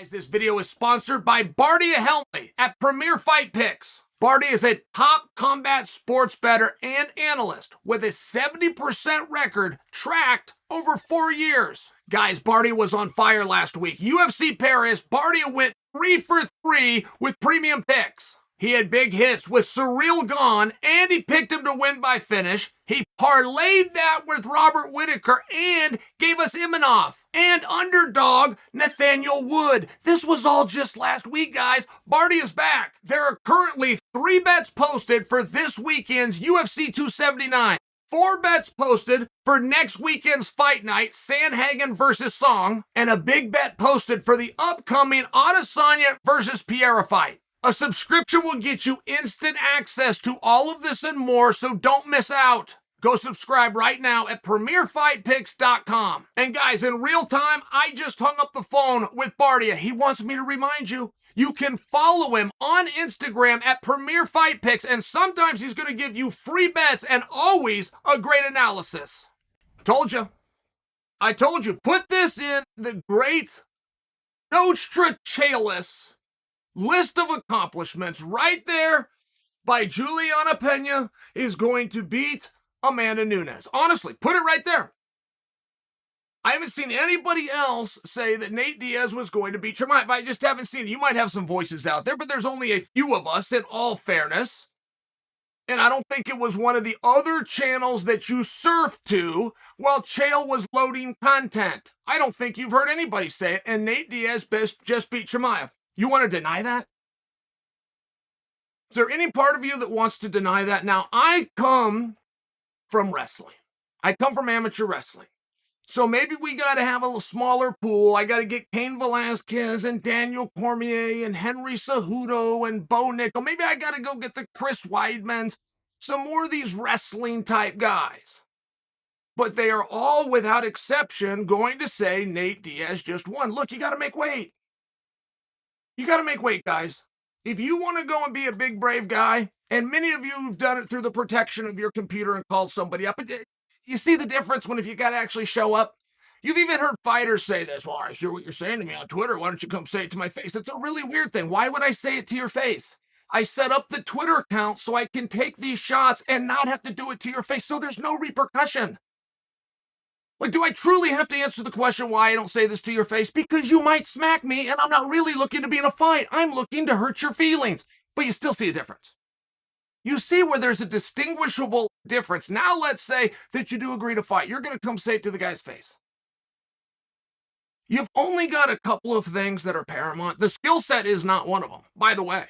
Guys, this video is sponsored by Bardia Helmley at Premier Fight Picks. Bardia is a top combat sports bettor and analyst with a 70% record tracked over 4 years. Guys, Bardia was on fire last week. UFC Paris, Bardia went 3 for 3 with premium picks. He had big hits with Surreal Gone, and he picked him to win by finish. He parlayed that with Robert Whittaker and gave us Imanov and underdog Nathaniel Wood. This was all just last week, guys. Bardia's back. There are currently 3 bets posted for this weekend's UFC 279. 4 bets posted for next weekend's fight night, Sandhagen versus Song, and a big bet posted for the upcoming Adesanya versus Pereira fight. A subscription will get you instant access to all of this and more, so don't miss out. Go subscribe right now at PremierFightPicks.com. And guys, in real time, I just hung up the phone with Bardia. He wants me to remind you, you can follow him on Instagram at Premier Fight Picks, and sometimes he's going to give you free bets and always a great analysis. Told you. I told you. Put this in the great Nostra Chaelis list of accomplishments right there by Juliana Pena is going to beat Amanda Nunes. Honestly, put it right there. I haven't seen anybody else say that Nate Diaz was going to beat Chimaev. I just haven't seen it. You might have some voices out there, but there's only a few of us in all fairness. And I don't think it was one of the other channels that you surfed to while Chael was loading content. I don't think you've heard anybody say it, and Nate Diaz just beat Chimaev. You want to deny that? Is there any part of you that wants to deny that? Now, I come from wrestling. I come from amateur wrestling. So maybe we got to have a little smaller pool. I got to get Cain Velasquez and Daniel Cormier and Henry Cejudo and Bo Nickel. Maybe I got to go get the Chris Weidmans, some more of these wrestling type guys. But they are all, without exception, going to say Nate Diaz just won. Look, you got to make weight. You got to make weight, guys. If you want to go and be a big, brave guy, and many of you have done it through the protection of your computer and called somebody up, you see the difference when if you got to actually show up? You've even heard fighters say this. Well, I hear what you're saying to me on Twitter. Why don't you come say it to my face? It's a really weird thing. Why would I say it to your face? I set up the Twitter account so I can take these shots and not have to do it to your face, so there's no repercussion. Like, do I truly have to answer the question why I don't say this to your face? Because you might smack me, and I'm not really looking to be in a fight. I'm looking to hurt your feelings. But you still see a difference. You see where there's a distinguishable difference. Now let's say that you do agree to fight. You're going to come say it to the guy's face. You've only got a couple of things that are paramount. The skill set is not one of them, by the way.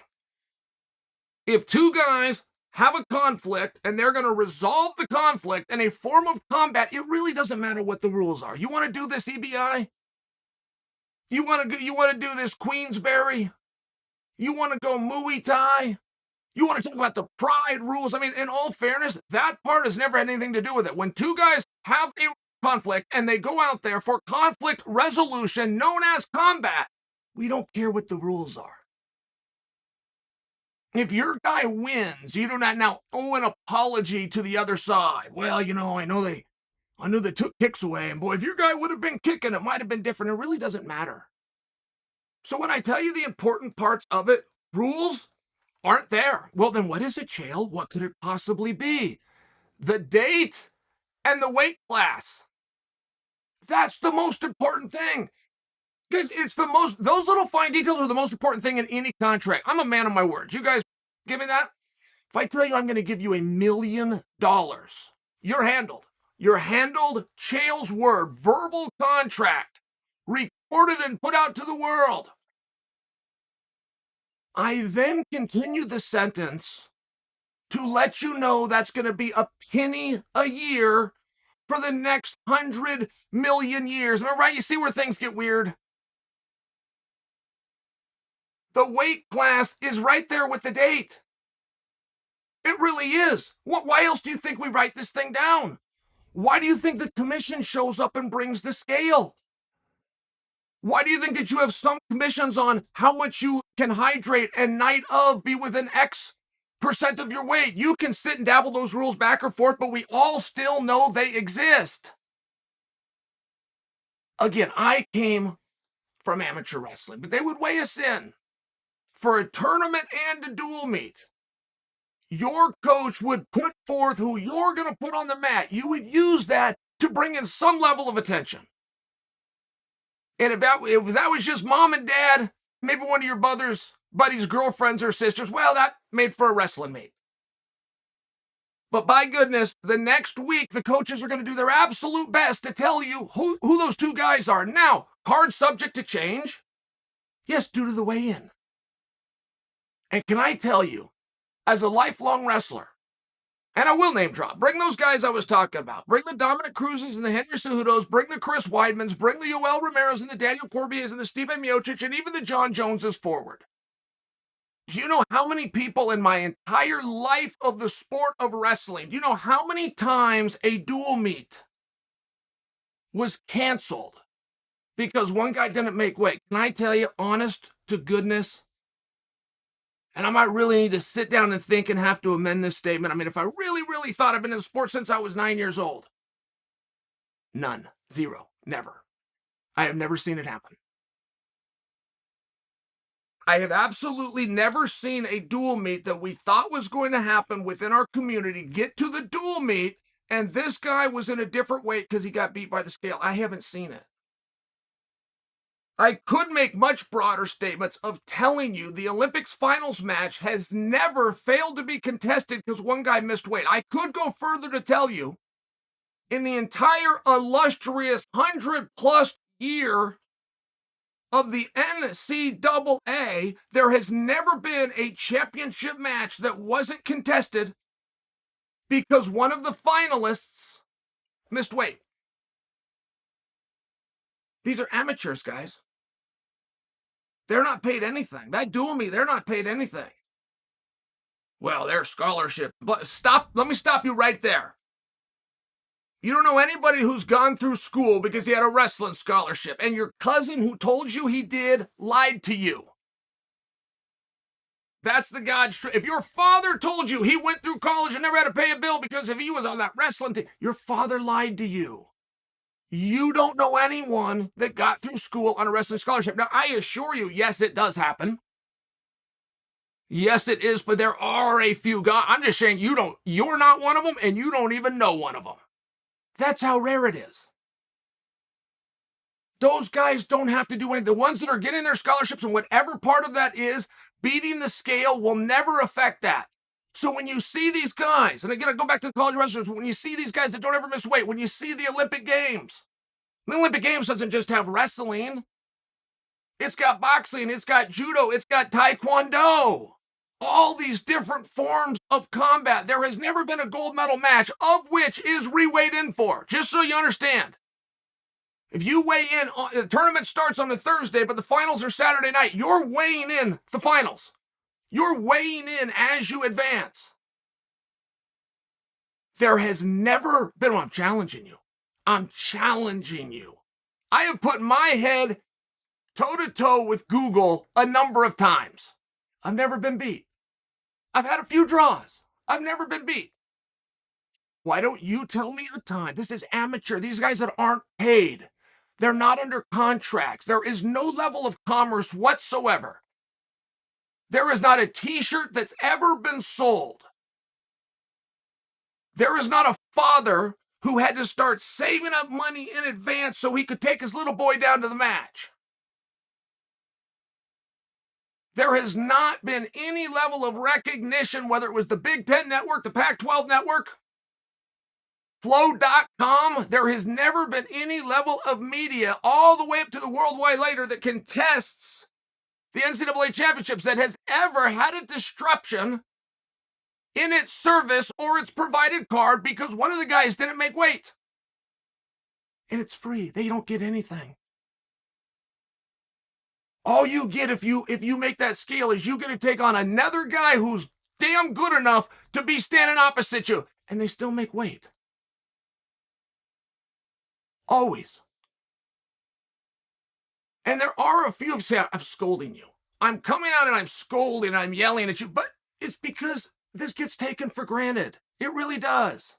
If 2 guys have a conflict and they're going to resolve the conflict in a form of combat, it really doesn't matter what the rules are. You want to do this EBI? You want to do this Queensberry? You want to go Muay Thai? You want to talk about the pride rules? I mean, in all fairness, that part has never had anything to do with it. When 2 guys have a conflict and they go out there for conflict resolution known as combat, we don't care what the rules are. If your guy wins, you do not now owe an apology to the other side. Well, I know they took kicks away, and boy, if your guy would have been kicking, it might have been different. It really doesn't matter. So when I tell you the important parts of it, rules aren't there. Well, then what is it, Chael? What could it possibly be? The date and the weight class. That's the most important thing. Because those little fine details are the most important thing in any contract. I'm a man of my words. You guys give me that? If I tell you I'm going to give you $1 million, you're handled. You're handled. Chael's word, verbal contract, recorded and put out to the world. I then continue the sentence to let you know that's going to be a penny a year for the next 100 million years. Am I right? You see where things get weird? The weight class is right there with the date. It really is. Why else do you think we write this thing down? Why do you think the commission shows up and brings the scale? Why do you think that you have some commissions on how much you can hydrate and night of be within X % of your weight? You can sit and dabble those rules back or forth, but we all still know they exist. Again, I came from amateur wrestling, but they would weigh us in for a tournament and a dual meet. Your coach would put forth who you're going to put on the mat. You would use that to bring in some level of attention. And if that was just mom and dad, maybe one of your buddies' girlfriends or sisters, well, that made for a wrestling meet. But by goodness, the next week, the coaches are going to do their absolute best to tell you who those two guys are. Now, card subject to change? Yes, due to the weigh-in. And can I tell you, as a lifelong wrestler, and I will name drop, bring those guys I was talking about. Bring the Dominic Cruzes and the Henry Cejudos, bring the Chris Weidmans, bring the Yoel Romeros and the Daniel Cormiers and the Stipe Miocic and even the Jon Joneses forward. Do you know how many people in my entire life of the sport of wrestling, do you know how many times a dual meet was canceled because one guy didn't make weight? Can I tell you, honest to goodness, and I might really need to sit down and think and have to amend this statement. I mean, if I really, really thought I've been in sports since I was 9 years old. None. Zero. Never. I have never seen it happen. I have absolutely never seen a dual meet that we thought was going to happen within our community get to the dual meet, and this guy was in a different weight because he got beat by the scale. I haven't seen it. I could make much broader statements of telling you the Olympics finals match has never failed to be contested because one guy missed weight. I could go further to tell you, in the entire illustrious 100-plus year of the NCAA, there has never been a championship match that wasn't contested because one of the finalists missed weight. These are amateurs, guys. They're not paid anything. That dual meet, they're not paid anything. Well, their scholarship. But let me stop you right there. You don't know anybody who's gone through school because he had a wrestling scholarship, and your cousin who told you he did lied to you. That's the God's truth. If your father told you he went through college and never had to pay a bill because if he was on that wrestling team, your father lied to you. You don't know anyone that got through school on a wrestling scholarship. Now, I assure you, yes, it does happen. Yes, it is, but there are a few guys. I'm just saying you're not one of them, and you don't even know one of them. That's how rare it is. Those guys don't have to do anything. The ones that are getting their scholarships and whatever part of that is, beating the scale will never affect that. So when you see these guys, and again, I go back to the college wrestlers, when you see these guys that don't ever miss weight, when you see the Olympic Games, the Olympic Games doesn't just have wrestling. It's got boxing, it's got judo, it's got taekwondo. All these different forms of combat. There has never been a gold medal match, of which is reweighed in for, just so you understand. If you weigh in, the tournament starts on a Thursday, but the finals are Saturday night, you're weighing in the finals. You're weighing in as you advance. There has never been, I'm challenging you. I'm challenging you. I have put my head toe-to-toe with Google a number of times. I've never been beat. I've had a few draws. I've never been beat. Why don't you tell me a time? This is amateur. These guys that aren't paid. They're not under contracts. There is no level of commerce whatsoever. There is not a t-shirt that's ever been sold. There is not a father who had to start saving up money in advance so he could take his little boy down to the match. There has not been any level of recognition, whether it was the Big Ten Network, the Pac-12 Network, Flow.com. There has never been any level of media all the way up to the worldwide later that contests the NCAA championships that has ever had a disruption in its service or its provided card because one of the guys didn't make weight. And it's free. They don't get anything. All you get if you make that scale is you get to take on another guy who's damn good enough to be standing opposite you, and they still make weight. Always. And there are a few who say, I'm scolding you. I'm coming out and I'm scolding, I'm yelling at you, but it's because this gets taken for granted. It really does.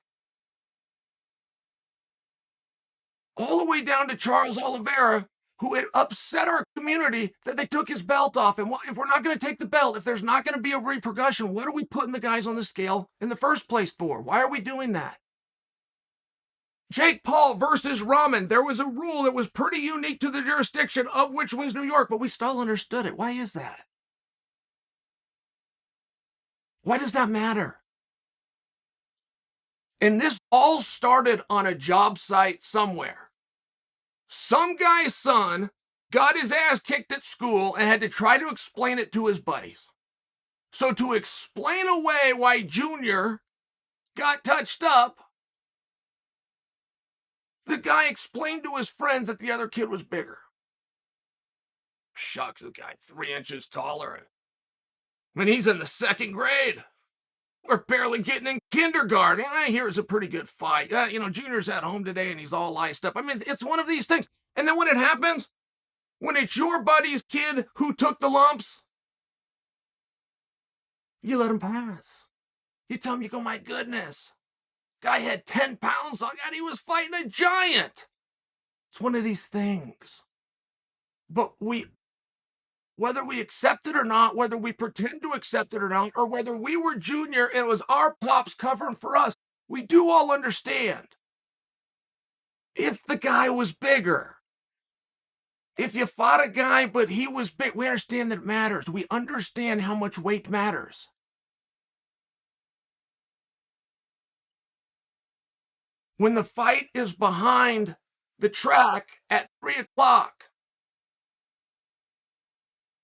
All the way down to Charles Oliveira, who had upset our community that they took his belt off. And if we're not going to take the belt, if there's not going to be a repercussion, what are we putting the guys on the scale in the first place for? Why are we doing that? Jake Paul versus Rahman. There was a rule that was pretty unique to the jurisdiction, of which was New York, but we still understood it. Why is that? Why does that matter? And this all started on a job site somewhere. Some guy's son got his ass kicked at school and had to try to explain it to his buddies. So to explain away why Junior got touched up, the guy explained to his friends that the other kid was bigger. Shucks, the guy 3 inches taller. When he's in the 2nd grade. We're barely getting in kindergarten. I hear it's a pretty good fight. Junior's at home today and he's all iced up. I mean, it's one of these things. And then when it happens, when it's your buddy's kid who took the lumps, you let him pass. You tell him, you go, my goodness, guy had 10 pounds on God. He was fighting a giant. It's one of these things. But whether we accept it or not, whether we pretend to accept it or not, or whether we were Junior and it was our pops covering for us, we do all understand. If the guy was bigger, if you fought a guy but he was big, we understand that it matters. We understand how much weight matters. When the fight is behind the track at 3 o'clock,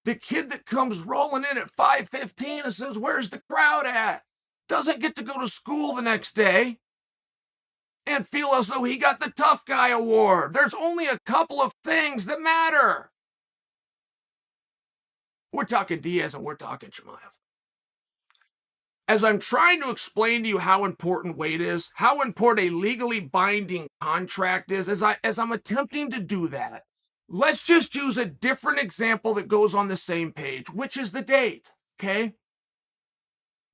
the kid that comes rolling in at 5:15 and says, where's the crowd at? Doesn't get to go to school the next day and feel as though he got the tough guy award. There's only a couple of things that matter. We're talking Diaz and we're talking Chimaev. As I'm trying to explain to you how important weight is, how important a legally binding contract is, as I'm attempting to do that, let's just use a different example that goes on the same page, which is the date, okay?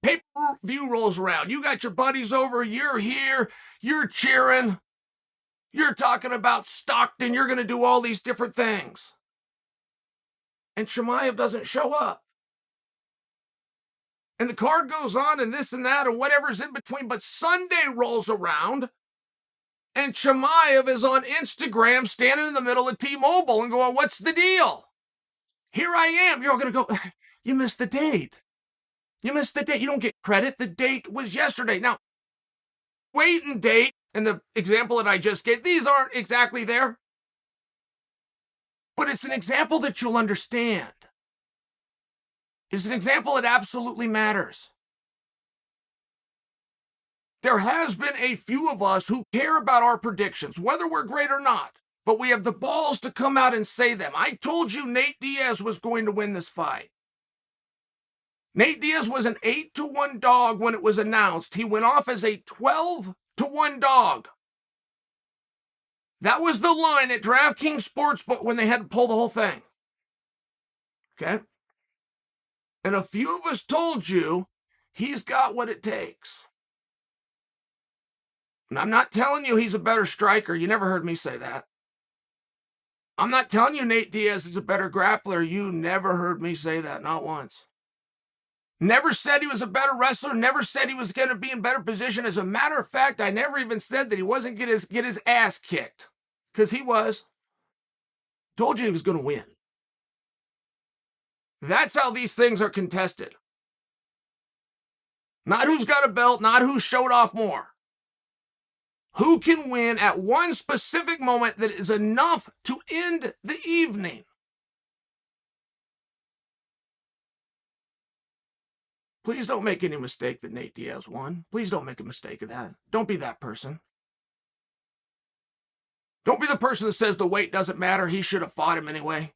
Pay-per-view rolls around. You got your buddies over. You're here. You're cheering. You're talking about Stockton. You're going to do all these different things. And Chimaev doesn't show up. And the card goes on and this and that and whatever's in between. But Sunday rolls around and Chimaev is on Instagram standing in the middle of T-Mobile and going, what's the deal? Here I am. You're all going to go, you missed the date. You missed the date. You don't get credit. The date was yesterday. Now, weight and date, and the example that I just gave, these aren't exactly there. But it's an example that you'll understand. It's an example that absolutely matters. There has been a few of us who care about our predictions, whether we're great or not, but we have the balls to come out and say them. I told you Nate Diaz was going to win this fight. Nate Diaz was an 8-1 dog when it was announced. He went off as a 12-1 dog. That was the line at DraftKings Sportsbook when they had to pull the whole thing. Okay? And a few of us told you he's got what it takes. And I'm not telling you he's a better striker. You never heard me say that. I'm not telling you Nate Diaz is a better grappler. You never heard me say that, not once. Never said he was a better wrestler. Never said he was going to be in better position. As a matter of fact, I never even said that he wasn't going to get his ass kicked. Because he was. Told you he was going to win. That's how these things are contested. Not who's got a belt, not who showed off more. Who can win at one specific moment that is enough to end the evening? Please don't make any mistake that Nate Diaz won. Please don't make a mistake of that. Don't be that person. Don't be the person that says the weight doesn't matter. He should have fought him anyway.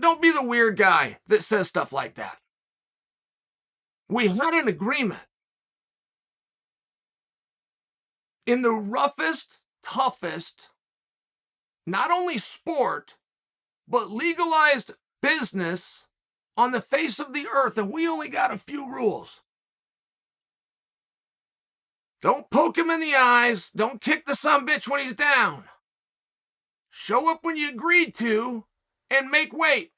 Don't be the weird guy that says stuff like that. We had an agreement. In the roughest, toughest, not only sport, but legalized business on the face of the earth, and we only got a few rules. Don't poke him in the eyes. Don't kick the sumbitch when he's down. show up when you agreed to, and make weight.